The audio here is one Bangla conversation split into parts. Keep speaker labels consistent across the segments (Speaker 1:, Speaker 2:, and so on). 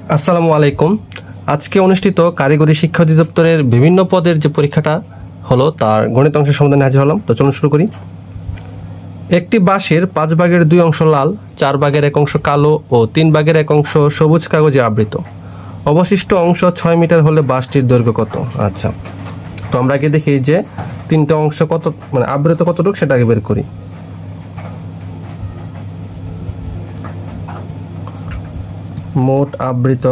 Speaker 1: আসসালামু আলাইকুম। আজকে অনুষ্ঠিত কারিগরি শিক্ষা অধিদপ্তরের বিভিন্ন পদের যে পরীক্ষাটা হলো তার গণিত অংশের সমাধানে হাজির হলাম। তো চলুন শুরু করি। একটি বাঁশের 5 ভাগের 2 অংশ লাল, 4 ভাগের 1 অংশ কালো ও 3 ভাগের 1 অংশ সবুজ কাগজে আবৃত। অবশিষ্ট অংশ 6 মিটার হলে বাঁশটির দৈর্ঘ্য কত? আচ্ছা, তো আমরা আগে দেখি যে তিনটা অংশ কত, মানে আবৃত কতটুকু সেটা আগে বের করি। মোট আবৃত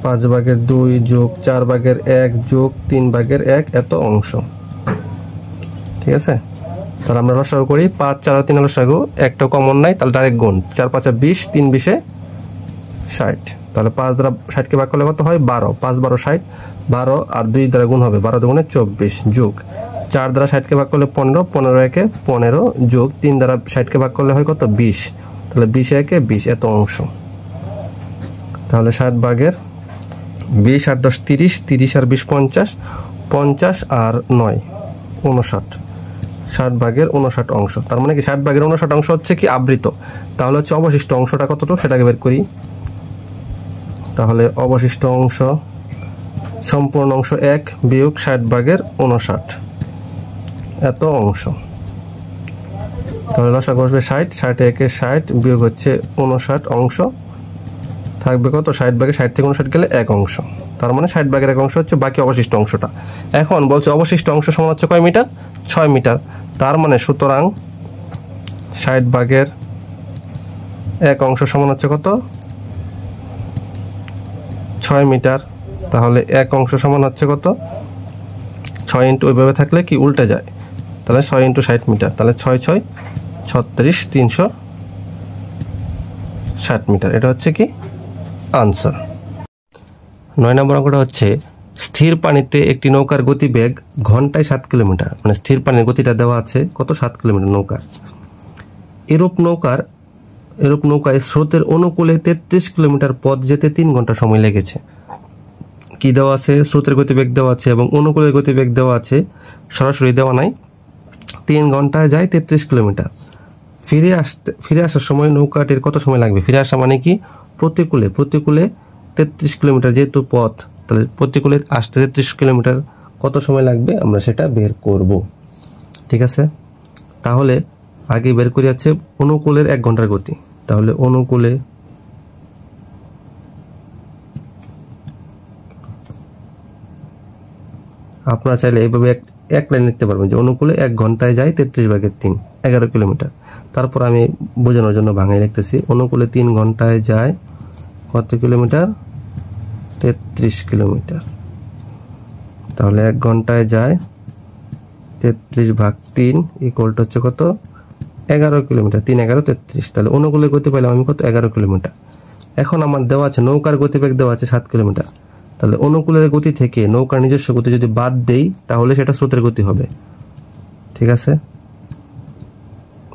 Speaker 1: 5 ভাগের 2 যোগ 4 ভাগের 1 যোগ 3 ভাগের 1 এত অংশ। ঠিক আছে, তাহলে আমরা লসাগু করি। 5 4 আর 3 লসাগু, একটা কমন নাই, তাহলে ডাইরেক্ট গুণ। 4 5 20, 3 20 60। তাহলে 5 দ্বারা 60কে ভাগ করলে কত হয়? 12। 5 12 60, 12 আর 2 দ্বারা গুণ হবে, 12 দুগুণে 24 যোগ 4 দ্বারা 60কে ভাগ করলে 15, 15 একে 15 যোগ 3 দ্বারা 60কে ভাগ করলে হয় কত? 20। তাহলে 20 একে 20 এত অংশ। তাহলে 60 ভাগের 20 আর 10 30, 30 আর 20 50, 50 আর 9 59। 60 ভাগের 59 অংশ, তার মানে কি 60 ভাগের 59 অংশ হচ্ছে কি আবৃত। তাহলে হচ্ছে অবশিষ্ট অংশটা কতটুকু সেটাকে বের করি। তাহলে অবশিষ্ট অংশ সম্পূর্ণ অংশ 1 বিয়োগ 60 ভাগের 59 এত অংশ। তাহলে লসাগু বসবে 60, 60 একে 60 বিয়োগ হচ্ছে 59 অংশ, থাকবে কত? 60 ভাগে 60 থেকে 59 গেলে 1 অংশ। তার মানে 60 ভাগের 1 অংশ হচ্ছে বাকি অবশিষ্ট অংশটা। এখন বলছে অবশিষ্ট অংশ সমান হচ্ছে কয় মিটার? 6 মিটার। তার মানে সুতরাং 60 ভাগের 1 অংশ সমান হচ্ছে কত? 6 মিটার। তাহলে 1 অংশ সমান হচ্ছে কত? 6 ইন্টু, ওইভাবে থাকলে কি উল্টে যায়, তাহলে 6 ইন্টু 60 মিটার, তাহলে 6 6 36, 360 মিটার। এটা হচ্ছে কি আনসার। 9 নম্বর অঙ্কটা হচ্ছে স্থির পানিতে একটি নৌকার গতিবেগ ঘন্টায় 7 কিলোমিটার, মানে স্থির পানির গতিটা দেওয়া আছে কত? 7 কিলোমিটার নৌকার। এরূপ নৌকায় স্রোতের অনুকূলে 33 কিলোমিটার পথ যেতে 3 ঘন্টা সময় লেগেছে। কি দেওয়া আছে? স্রোতের গতিবেগ দেওয়া আছে এবং অনুকূলের গতিবেগ দেওয়া আছে, সরাসরি দেওয়া নাই। 3 ঘন্টায় যায় 33 কিলোমিটার। ফিরে আসার সময় নৌকাটির কত সময় লাগবে? ফিরে আসা মানে কি প্রতিকূলে 33 কিলোমিটার যেহেতু পথ, তাহলে প্রতিকূলে আসতে 33 কিলোমিটার কত সময় লাগবে আমরা সেটা বের করব। ঠিক আছে, তাহলে আগে বের করে যাচ্ছে অনুকূলের 1 ঘন্টার গতি। তাহলে অনুকূলে আপনারা চাইলে এইভাবে এক লাইন লিখতে পারবেন যে অনুকূলে 1 ঘন্টায় যায় 33 ভাগের 3, 11 কিলোমিটার। তারপর আমি বোঝানোর জন্য ভাঙাই লিখতেছি, অনুকূলে 3 ঘন্টায় যায় কত কিলোমিটার? 33 কিলোমিটার। তাহলে 1 ঘন্টায় যায় 33 ভাগ 3 ইকুয়াল হচ্ছে কত? 11 কিলোমিটার। 3 11 33। তাহলে অনুকূলের গতি পাইলাম আমি কত? 11 কিলোমিটার। এখন আমার দেওয়া আছে নৌকার গতিবেগ দেওয়া আছে 7 কিলোমিটার। তাহলে অনুকূলের গতি থেকে নৌকার নিজস্ব গতি যদি বাদ দেই তাহলে সেটা স্রোতের গতি হবে। ঠিক আছে,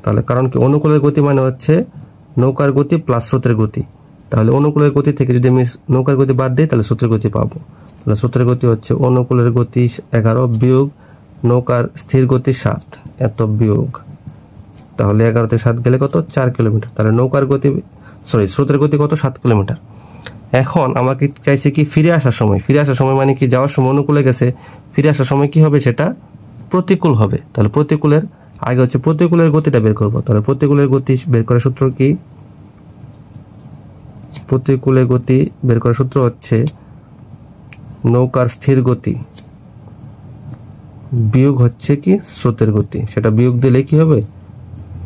Speaker 1: তাহলে কারণ কি অনুকূলের গতি মানে হচ্ছে নৌকার গতি প্লাস স্রোতের গতি। তাহলে অনুকূলের গতি থেকে যদি আমি নৌকার গতি বাদ দিই তাহলে স্রোতের গতি পাবো। তাহলে স্রোতের গতি হচ্ছে অনুকূলের গতি 11 বিয়োগ নৌকার স্থির গতি 7 এত বিয়োগ, তাহলে 11 থেকে 7 গেলে কত? 4 কিলোমিটার। তাহলে স্রোতের গতি কত? 7 কিলোমিটার। এখন আমাকে চাইছে কি ফিরে আসার সময়। ফিরে আসার সময় মানে কি যাওয়ার সময় অনুকূলে গেছে, ফিরে আসার সময় কি হবে? সেটা প্রতিকূল হবে। তাহলে প্রতিকূলের আগে হচ্ছে প্রতিকূলের গতিটা বের করব। তাহলে প্রতিকূলের গতি বের করার সূত্র কি? প্রতিকূলের গতি বের করার সূত্র হচ্ছে নৌকার স্থির গতি বিয়োগ হচ্ছে কি স্রোতের গতি। সেটা বিয়োগ দিলে কি হবে?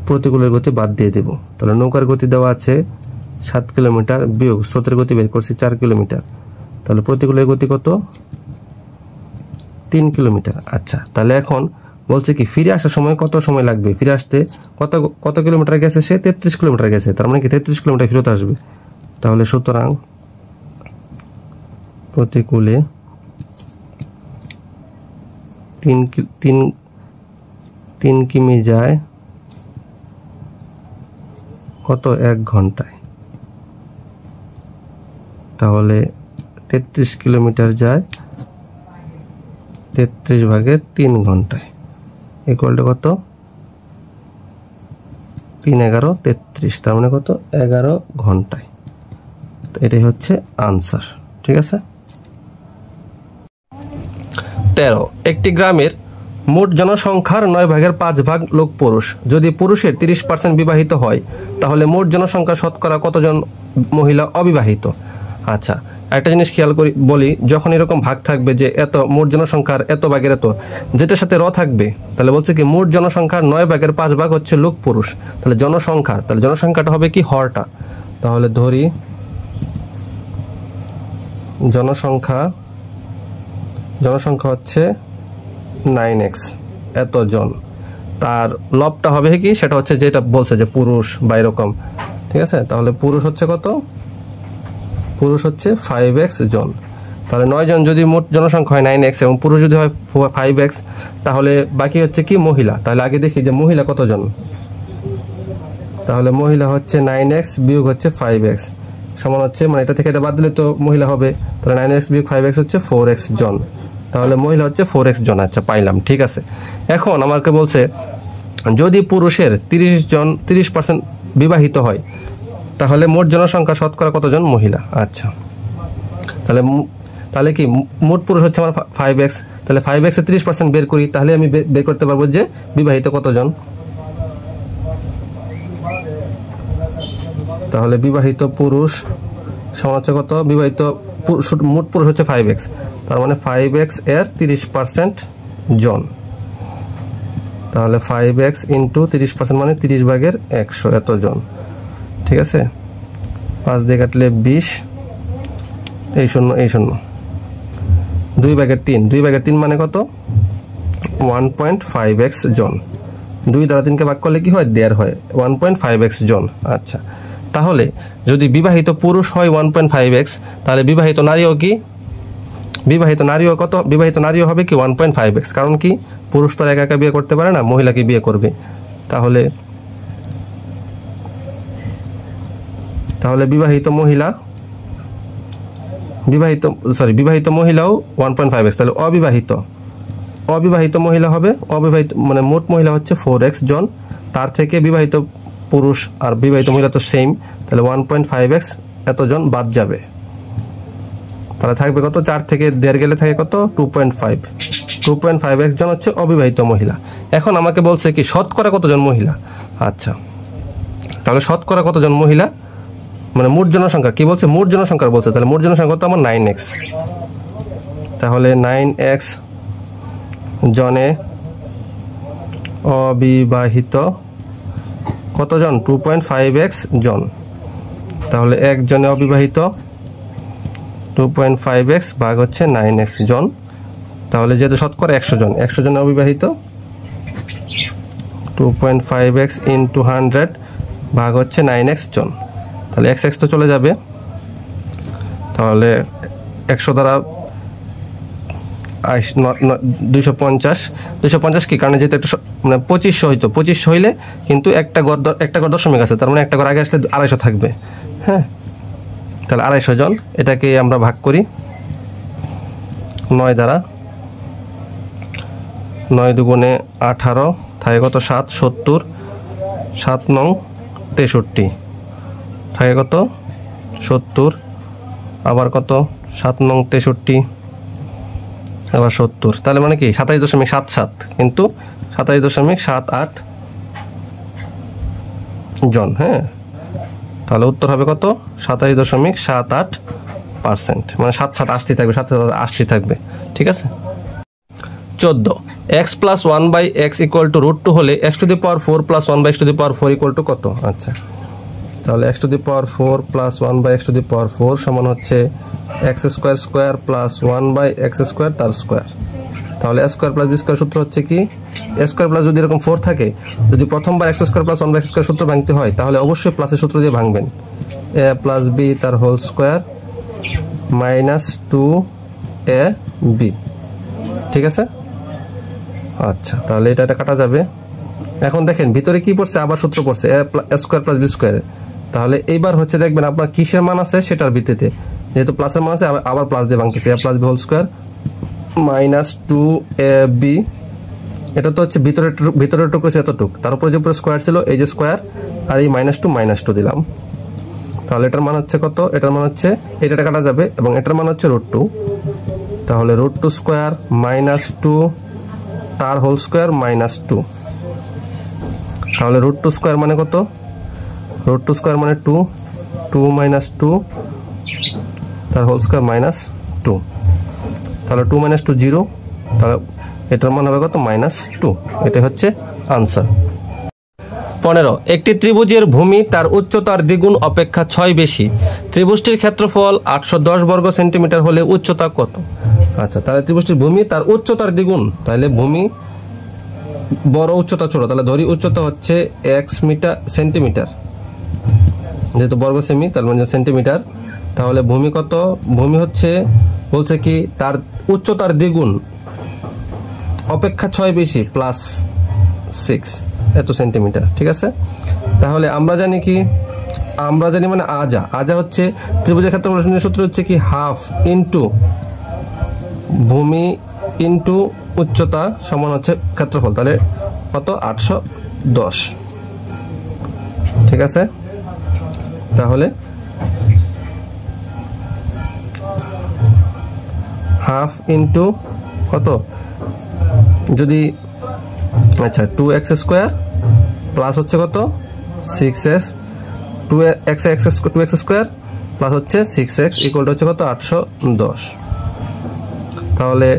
Speaker 1: প্রতিকূলের গতি বাদ দিয়ে দেব। তাহলে নৌকার গতি দেওয়া আছে 7 কিলোমিটার বিয়োগ স্রোতের গতি বের করছি 4 কিলোমিটার। তাহলে প্রতিকূলের গতি কত? 3 কিলোমিটার। আচ্ছা, তাহলে এখন বলছে কি ফিরে আসার সময় কত সময় লাগবে? ফিরে আসতে কত কিলোমিটার গেছে? সে 33 কিলোমিটার গেছে, তার মানে কি 33 কিলোমিটার ফেরত আসবে। তাহলে সুতরাং প্রতিকূলে 3 কিমি যায় কত? 1 ঘন্টায়। তাহলে 33 কিলোমিটার যায় 33 ভাগের 3 ঘন্টায় ইকুয়াল টু কত? 3 11 33, তার মানে কত? 11 ঘন্টায়। এটাই হচ্ছে আনসার। ঠিক আছে। 13, একটি গ্রামের মোট জনসংখ্যার 9/5 লোক পুরুষ। যদি পুরুষের 30% বিবাহিত হয় তাহলে মোট জনসংখ্যা শতকরা কতজন মহিলা অবিবাহিত? আচ্ছা, একটা জিনিস খেয়াল করি বলি, যখন এরকম ভাগ থাকবে যে এত মোট জনসংখ্যার এত ভাগের এত, যেটার সাথে র থাকবে, তাহলে বলছে কি মোট জনসংখ্যার 9/5 হচ্ছে লোক পুরুষ। তাহলে জনসংখ্যাটা হবে কি হরটা। তাহলে ধরি জনসংখ্যা হচ্ছে 9x এতজন, তার লবটা হবে কি, সেটা হচ্ছে যেটা বলছে যে পুরুষ বা এরকম। ঠিক আছে, তাহলে পুরুষ হচ্ছে কত? পুরুষ হচ্ছে 5x জন। তাহলে 9 জন যদি মোট জনসংখ্যা হয় 9x এবং পুরুষ যদি হয় 5x, তাহলে বাকি হচ্ছে কি মহিলা। তাহলে আগে দেখি যে মহিলা কতজন। তাহলে মহিলা হচ্ছে 9x বিয়োগ হচ্ছে 5x সমান হচ্ছে, মানে এটা থেকে এটা বাদ দিলে তো মহিলা হবে। তাহলে 9x বিয়োগ 5x হচ্ছে 4x জন। তাহলে মহিলা হচ্ছে 4x জন। আচ্ছা, পাইলাম। ঠিক আছে, এখন আমাকে বলছে যদি পুরুষের 30% বিবাহিত হয় তাহলে মোট জনসংখ্যা শতকরা কতজন মহিলা। আচ্ছা, তাহলে কি মোট পুরুষ হচ্ছে আমার 5x, তাহলে 5x এর 30% বের করি, তাহলে আমি বের করতে পারবো যে বিবাহিত কতজন। তাহলে বিবাহিত পুরুষ সমান হচ্ছে কত? বিবাহিত মোট পুরুষ হচ্ছে 5x, তার মানে 5x এর 30% জন। তাহলে 5x ইন্টু 30% মানে 30/100 এতজন। ঠিক আছে, 5 দিয়ে কাটলে 20, এই শূন্য 2/3 মানে কত? 1.5x জন। 2 দ্বারা 3কে ভাগ করলে কি হয়? 1.5 হয়, 1.5x জন। আচ্ছা, তাহলে যদি বিবাহিত পুরুষ হয় 1.5x, তাহলে বিবাহিত নারীও কি? বিবাহিত নারীও হবে কি 1.5x, কারণ কি পুরুষ তো একা বিয়ে করতে পারে না, মহিলাকে বিয়ে করবে। তাহলে বিবাহিত মহিলাও 1.5x। তাহলে অবিবাহিত মহিলা হবে, মানে মোট মহিলা হচ্ছে 4x জন, তার থেকে বিবাহিত পুরুষ আর বিবাহিত মহিলা তো সেম, তাহলে 1.5x এতজন বাদ যাবে। তাহলে থাকবে কত? 4 থেকে 1.5 গেলে থাকে কত? 2.5x জন হচ্ছে অবিবাহিত মহিলা। এখন আমাকে বলছে কি শতকরা কতজন মহিলা। আচ্ছা, তাহলে শতকরা কতজন মহিলা মানে মোট জনসংখ্যা কি বলছে? মোট জনসংখ্যা বলছে, তাহলে মোট জনসংখ্যা তো আমার 9x। তাহলে 9x জনে অবিবাহিত কতজন? 2.5x জন। তাহলে এক জনে অবিবাহিত 2.5x ভাগ হচ্ছে 9x জন। তাহলে যেহেতু শতকরা 100 জন, 100 জন অবিবাহিত, 2.5x ইন্টু 100 ভাগ হচ্ছে 9x জন। তাহলে x তো চলে যাবে, তাহলে 100 দ্বারা 250 কি, কারণ যেহেতু একটা মানে 2500 হইতো, 2500 হইলে কিন্তু একটা ঘর দশমিক আছে, তার মানে একটা ঘর আগে আসলে 250 থাকবে। হ্যাঁ, তাহলে 250 জন। এটাকে আমরা ভাগ করি 9 দ্বারা, 9 দুগুণে 18 থাকে কত? 7, 70, 7 নং 63 থাকে কত? 70, আবার কত? 7 নং 63 আবার 70, তাহলে মানে কি 27.77, কিন্তু 27.78 জন। হ্যাঁ, তাহলে উত্তর হবে কত? 27.78%, মানে 7 থাকবে, 7 থাকবে। ঠিক আছে। 14, x + 1/x = √2 হলে x⁴ + 1/x⁴ কত? আচ্ছা, তাহলে x⁴ + 1/x⁴ সমান হচ্ছে x² + 1/x² তার স্কোয়ার। তাহলে a² + b² সূত্র হচ্ছে কি? a² যদি এরকম 4 থাকে, যদি প্রথমবার x² + 1/x² সূত্র ভাঙতে হয় তাহলে অবশ্যই প্লাসের সূত্র দিয়ে ভাঙবেন। a + b তার হোল স্কোয়ার মাইনাস 2ab। ঠিক আছে। আচ্ছা, তাহলে এটা কাটা যাবে। এখন দেখেন ভিতরে কি পড়ছে? আবার সূত্র পড়ছে a² + b²। তাহলে এইবার হচ্ছে দেখবেন আপনার কিসের মান আছে সেটার ভিত্তিতে, যেহেতু প্লাসের মান আছে আবার প্লাস দিয়ে ভাঙতেছে, a + b whole square minus 2ab। এটা তো হচ্ছে ভিতরের টুকু হচ্ছে এতটুক, তার উপরে যে উপরে স্কোয়ার ছিল এই যে স্কোয়ার, আর এই -2 দিলাম। তাহলে এটার মান হচ্ছে কত, এটার মান হচ্ছে এটা কাটা যাবে এবং এটার মান হচ্ছে √2, তাহলে √2 স্কোয়ার মাইনাস 2 তার হোল স্কোয়ার মাইনাস 2, তাহলে √2 স্কোয়ার মানে কত, √2 স্কোয়ার মানে 2, 2 মাইনাস 2 তার হোল স্কোয়ার মাইনাস 2, তাহলে 2 মাইনাস 2 0, তাহলে এটার মান হবে কত -2। এটা হচ্ছে আনসার। 15 একটি ত্রিভুজের ভূমি তার উচ্চতার দ্বিগুণ অপেক্ষা 6 বেশি, ত্রিভুজটির ক্ষেত্রফল 810 বর্গ সেন্টিমিটার হলে উচ্চতা কত? আচ্ছা, তাহলে ত্রিভুজটির ভূমি তার উচ্চতার দ্বিগুণ, তাহলে ভূমি বড় উচ্চতা ছোট, তাহলে ধরি উচ্চতা হচ্ছে x মিটার সেন্টিমিটার, যেহেতু বর্গ সেমি তার মানে সেন্টিমিটার, তাহলে ভূমি কত, ভূমি হচ্ছে বলছে কি তার উচ্চতার দ্বিগুণ অপেক্ষা 6 বেশি +6 এত সেন্টিমিটার, ঠিক আছে। তাহলে আমরা জানি কি, আমরা জানি মানে আজা হচ্ছে ত্রিভুজের ক্ষেত্রফল সূত্র হচ্ছে কি হাফ ইনটু ভূমি ইনটু উচ্চতা সমান হচ্ছে ক্ষেত্রফল, তাহলে কত 810, ঠিক আছে। তাহলে হাফ ইনটু কত, যদি আচ্ছা 2x স্কোয়ার প্লাস হচ্ছে কত 6x, 2x স্কোয়ার প্লাস হচ্ছে 6x ইকুয়াল টু হচ্ছে কত 810, তাহলে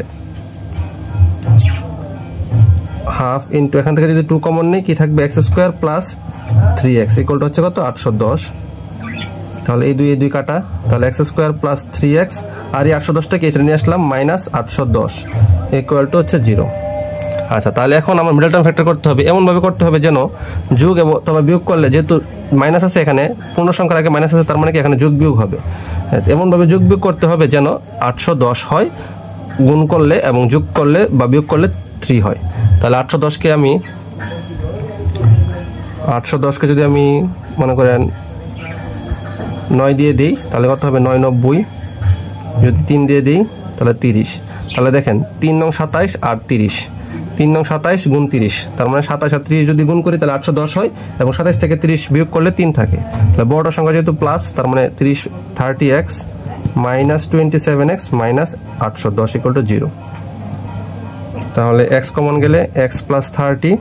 Speaker 1: হাফ ইনটু এখান থেকে যদি 2 কমন নেই কি থাকবে x square plus 3x equal to হচ্ছে কত 810, তাহলে এই দুই কাটা, তাহলে x স্কোয়ার প্লাস 3x আর এই 810টাকে এখানে নিয়ে আসলাম -810 ইকুয়াল টু হচ্ছে 0। আচ্ছা, তাহলে এখন আমার মিডল টার্ম ফ্যাক্টর করতে হবে, এমনভাবে করতে হবে যেন যোগ এবং তবে বিয়োগ করলে, যেহেতু মাইনাস আছে এখানে পূর্ণ সংখ্যার আগে মাইনাস আছে তার মানে কি এখানে যোগ বিয়োগ হবে, এমনভাবে যোগ বিয়োগ করতে হবে যেন 810 হয়, গুণ করলে এবং যোগ করলে বা বিয়োগ করলে 3 হয়। তাহলে 810কে আমি 810কে যদি আমি মনে করেন 9 দিয়ে দিই তাহলে কত হবে 9 90, যদি 3 দিয়ে দিই তাহলে 30, তাহলে দেখেন 3 নং 27 আর 30, 3 নং 27 গুণ 30, তার মানে 27 আর 30 যদি গুণ করি তাহলে 810 হয় এবং 27 থেকে 30 বিয়োগ করলে 3 থাকে, তাহলে বড়টা সংখ্যা যেহেতু প্লাস তার মানে 30x minus 27x minus 810 equal to 0। তাহলে x কমন গেলে x প্লাস 30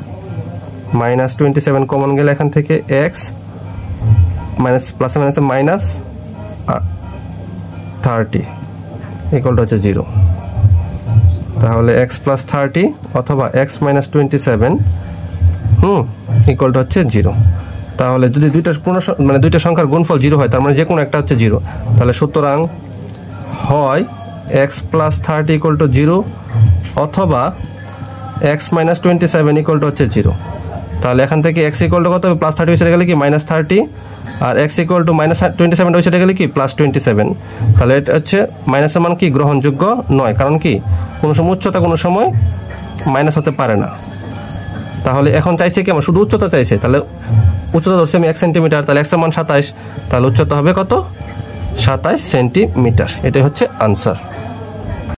Speaker 1: মাইনাস 27 কমন গেলে এখান থেকে x মাইনাস প্লাস মাইনাসে মাইনাস 30 ইকুয়াল টু হচ্ছে 0। তাহলে x প্লাস 30 অথবা x মাইনাস 27 ইকুয়াল টু হচ্ছে 0। তাহলে যদি দুইটা সংখ্যার গুণফল 0 হয় তার মানে যে কোনো একটা হচ্ছে 0, তাহলে সুতরাং হয় x প্লাস 30 ইকুয়াল টু 0 অথবা x মাইনাস 27 ইকুয়াল টু হচ্ছে 0। তাহলে এখান থেকে x ইকুয়াল টু কত হবে প্লাস 30 হয়ে গেলে কি -30 আর x ইকুয়াল টু -27 হয়ে গেলে কি +27, তাহলে এটা হচ্ছে মাইনাসের মান কি গ্রহণযোগ্য নয়, কারণ কি কোনো সময় উচ্চতা কোনো সময় মাইনাস হতে পারে না। তাহলে এখন চাইছে কি আমার শুধু উচ্চতা চাইছে, তাহলে উচ্চতা ধরছি আমি 1 সেন্টিমিটার, তাহলে x এর মান 27, তাহলে উচ্চতা হবে কত 27 সেন্টিমিটার। এটাই হচ্ছে আনসার।